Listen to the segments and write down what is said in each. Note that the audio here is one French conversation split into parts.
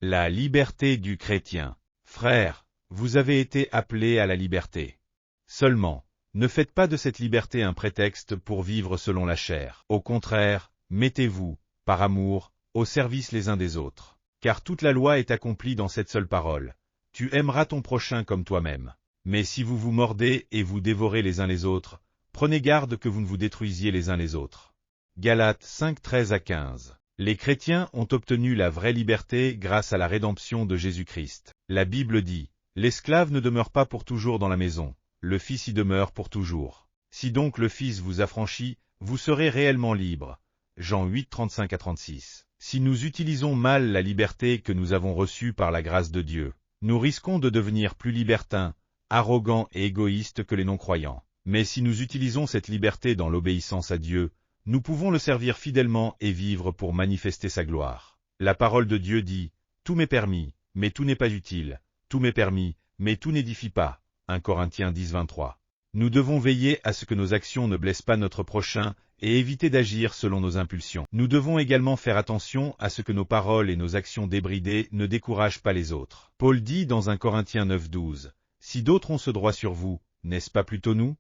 La liberté du chrétien. Frères, vous avez été appelés à la liberté. Seulement, ne faites pas de cette liberté un prétexte pour vivre selon la chair. Au contraire, mettez-vous, par amour, au service les uns des autres. Car toute la loi est accomplie dans cette seule parole. Tu aimeras ton prochain comme toi-même. Mais si vous vous mordez et vous dévorez les uns les autres, prenez garde que vous ne vous détruisiez les uns les autres. Galates 5, 13-15. Les chrétiens ont obtenu la vraie liberté grâce à la rédemption de Jésus-Christ. La Bible dit, « L'esclave ne demeure pas pour toujours dans la maison, le Fils y demeure pour toujours. Si donc le Fils vous affranchit, vous serez réellement libre. » Jean 8, 35-36. Si nous utilisons mal la liberté que nous avons reçue par la grâce de Dieu, nous risquons de devenir plus libertins, arrogants et égoïstes que les non-croyants. Mais si nous utilisons cette liberté dans l'obéissance à Dieu, nous pouvons le servir fidèlement et vivre pour manifester sa gloire. La parole de Dieu dit, « Tout m'est permis, mais tout n'est pas utile. Tout m'est permis, mais tout n'édifie pas. » 1 Corinthiens 10, 23. Nous devons veiller à ce que nos actions ne blessent pas notre prochain et éviter d'agir selon nos impulsions. Nous devons également faire attention à ce que nos paroles et nos actions débridées ne découragent pas les autres. Paul dit dans 1 Corinthiens 9, 12, « Si d'autres ont ce droit sur vous, n'est-ce pas plutôt nous?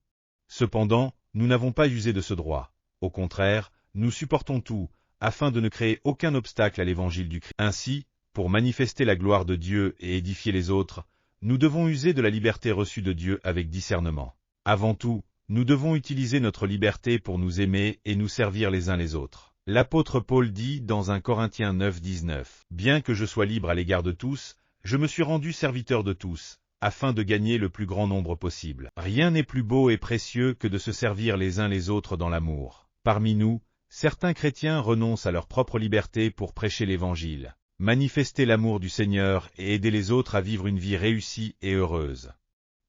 Cependant, nous n'avons pas usé de ce droit. Au contraire, nous supportons tout, afin de ne créer aucun obstacle à l'évangile du Christ. Ainsi, pour manifester la gloire de Dieu et édifier les autres, nous devons user de la liberté reçue de Dieu avec discernement. Avant tout, nous devons utiliser notre liberté pour nous aimer et nous servir les uns les autres. L'apôtre Paul dit dans 1 Corinthiens 9, 19, « Bien que je sois libre à l'égard de tous, je me suis rendu serviteur de tous, afin de gagner le plus grand nombre possible. » Rien n'est plus beau et précieux que de se servir les uns les autres dans l'amour. Parmi nous, certains chrétiens renoncent à leur propre liberté pour prêcher l'Évangile, manifester l'amour du Seigneur et aider les autres à vivre une vie réussie et heureuse.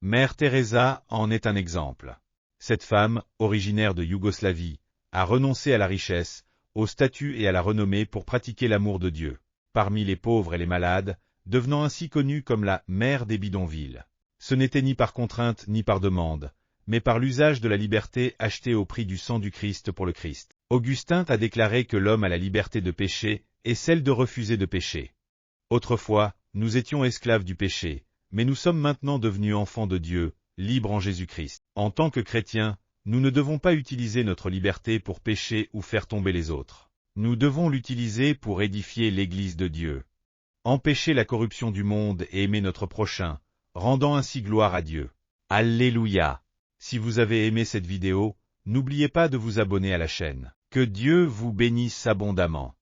Mère Teresa en est un exemple. Cette femme, originaire de Yougoslavie, a renoncé à la richesse, au statut et à la renommée pour pratiquer l'amour de Dieu, parmi les pauvres et les malades, devenant ainsi connue comme la mère des bidonvilles. Ce n'était ni par contrainte ni par demande, mais par l'usage de la liberté achetée au prix du sang du Christ pour le Christ. Augustin a déclaré que l'homme a la liberté de pécher et celle de refuser de pécher. Autrefois, nous étions esclaves du péché, mais nous sommes maintenant devenus enfants de Dieu, libres en Jésus-Christ. En tant que chrétiens, nous ne devons pas utiliser notre liberté pour pécher ou faire tomber les autres. Nous devons l'utiliser pour édifier l'Église de Dieu. Empêcher la corruption du monde et aimer notre prochain, rendant ainsi gloire à Dieu. Alléluia! Si vous avez aimé cette vidéo, n'oubliez pas de vous abonner à la chaîne. Que Dieu vous bénisse abondamment.